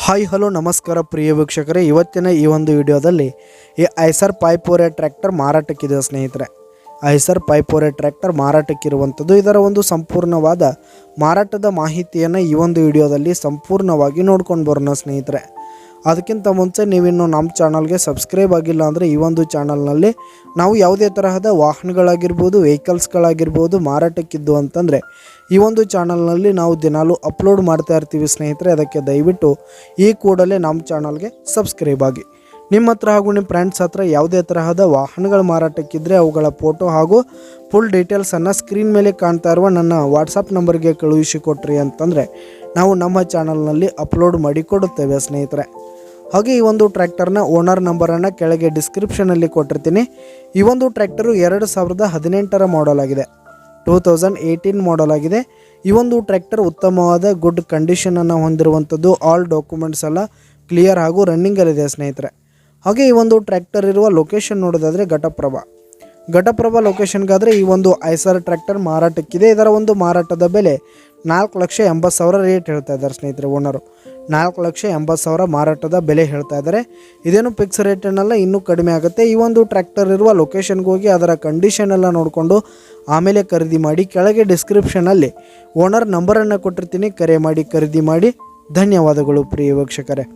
Hi hello ನಮಸ್ಕಾರ ಪ್ರಿಯ ವೀಕ್ಷಕರೇ, ಇವತ್ತಿನ ಈ ಒಂದು ವಿಡಿಯೋದಲ್ಲಿ ಈ ಐಸರ್ 548 ಟ್ರ್ಯಾಕ್ಟರ್ ಮಾರಾಟಕ್ಕಿದೆ ಸ್ನೇಹಿತರೆ. ಐಸರ್ 548 ಟ್ರ್ಯಾಕ್ಟರ್ ಮಾರಾಟಕ್ಕಿರುವಂಥದ್ದು. ಇದರ ಒಂದು ಸಂಪೂರ್ಣವಾದ ಮಾರಾಟದ ಮಾಹಿತಿಯನ್ನು ಈ ಒಂದು ವಿಡಿಯೋದಲ್ಲಿ ಸಂಪೂರ್ಣವಾಗಿ ನೋಡ್ಕೊಂಡು ಬರೋಣ ಸ್ನೇಹಿತರೆ. ಅದಕ್ಕಿಂತ ಮುಂಚೆ ನೀವಿನ್ನು ನಮ್ಮ ಚಾನಲ್ಗೆ ಸಬ್ಸ್ಕ್ರೈಬ್ ಆಗಿಲ್ಲ ಅಂದರೆ ಈ ಒಂದು ಚಾನಲ್ನಲ್ಲಿ ನಾವು ಯಾವುದೇ ತರಹದ ವಾಹನಗಳಾಗಿರ್ಬೋದು, ವೆಹಿಕಲ್ಸ್ಗಳಾಗಿರ್ಬೋದು ಮಾರಾಟಕ್ಕಿದ್ದು ಅಂತಂದರೆ ಈ ಒಂದು ಚಾನಲ್ನಲ್ಲಿ ನಾವು ದಿನಾಲೂ ಅಪ್ಲೋಡ್ ಮಾಡ್ತಾ ಇರ್ತೀವಿ ಸ್ನೇಹಿತರೆ. ಅದಕ್ಕೆ ದಯವಿಟ್ಟು ಈ ಕೂಡಲೇ ನಮ್ಮ ಚಾನಲ್ಗೆ ಸಬ್ಸ್ಕ್ರೈಬ್ ಆಗಿ. ನಿಮ್ಮ ಹತ್ರ ಹಾಗೂ ನಿಮ್ಮ ಫ್ರೆಂಡ್ಸ್ ಹತ್ರ ಯಾವುದೇ ತರಹದ ವಾಹನಗಳ ಮಾರಾಟಕ್ಕಿದ್ದರೆ ಅವುಗಳ ಫೋಟೋ ಹಾಗೂ ಫುಲ್ ಡೀಟೇಲ್ಸನ್ನು ಸ್ಕ್ರೀನ್ ಮೇಲೆ ಕಾಣ್ತಾ ಇರುವ ನನ್ನ ವಾಟ್ಸಪ್ ನಂಬರ್ಗೆ ಕಳುಹಿಸಿಕೊಟ್ರಿ ಅಂತಂದರೆ ನಾವು ನಮ್ಮ ಚಾನಲ್ನಲ್ಲಿ ಅಪ್ಲೋಡ್ ಮಾಡಿ ಕೊಡುತ್ತೇವೆ ಸ್ನೇಹಿತರೆ. ಹಾಗೆ ಈ ಒಂದು ಟ್ರ್ಯಾಕ್ಟರ್ನ ಓನರ್ ನಂಬರನ್ನು ಕೆಳಗೆ ಡಿಸ್ಕ್ರಿಪ್ಷನಲ್ಲಿ ಕೊಟ್ಟಿರ್ತೀನಿ. ಈ ಒಂದು ಟ್ರ್ಯಾಕ್ಟರು 2018 ಮಾಡಲ್ ಆಗಿದೆ, 2018 ಮಾಡಲ್ ಆಗಿದೆ. ಈ ಒಂದು ಟ್ರ್ಯಾಕ್ಟರ್ ಉತ್ತಮವಾದ ಗುಡ್ ಕಂಡೀಷನನ್ನು ಹೊಂದಿರುವಂಥದ್ದು. ಆಲ್ ಡಾಕ್ಯುಮೆಂಟ್ಸ್ ಎಲ್ಲ ಕ್ಲಿಯರ್ ಹಾಗೂ ರನ್ನಿಂಗಲ್ಲಿದೆ ಸ್ನೇಹಿತರೆ. ಹಾಗೆ ಈ ಒಂದು ಟ್ರ್ಯಾಕ್ಟರ್ ಇರುವ ಲೊಕೇಶನ್ ನೋಡೋದಾದರೆ ಘಟಪ್ರಭಾ ಲೊಕೇಶನ್ಗಾದರೆ ಈ ಒಂದು ಐಸರ್ ಟ್ರ್ಯಾಕ್ಟರ್ ಮಾರಾಟಕ್ಕಿದೆ. ಇದರ ಒಂದು ಮಾರಾಟದ ಬೆಲೆ 4,80,000 ರೇಟ್ ಹೇಳ್ತಾ ಇದ್ದಾರೆ ಸ್ನೇಹಿತರೆ. ಓನರು 4,80,000 ಮಾರಾಟದ ಬೆಲೆ ಹೇಳ್ತಾ ಇದ್ದಾರೆ. ಇದೇನು ಫಿಕ್ಸ್ ರೇಟ್ ಏನಲ್ಲ, ಇನ್ನೂ ಕಡಿಮೆ ಆಗುತ್ತೆ. ಈ ಒಂದು ಟ್ರ್ಯಾಕ್ಟರ್ ಇರುವ ಲೊಕೇಶನ್ಗೆ ಹೋಗಿ ಅದರ ಕಂಡೀಷನ್ ಎಲ್ಲ ನೋಡಿಕೊಂಡು ಆಮೇಲೆ ಖರೀದಿ ಮಾಡಿ. ಕೆಳಗೆ ಡಿಸ್ಕ್ರಿಪ್ಷನಲ್ಲಿ ಓನರ್ ನಂಬರನ್ನು ಕೊಟ್ಟಿರ್ತೀನಿ, ಕರೆ ಮಾಡಿ ಖರೀದಿ ಮಾಡಿ. ಧನ್ಯವಾದಗಳು ಪ್ರಿಯ ವೀಕ್ಷಕರೇ.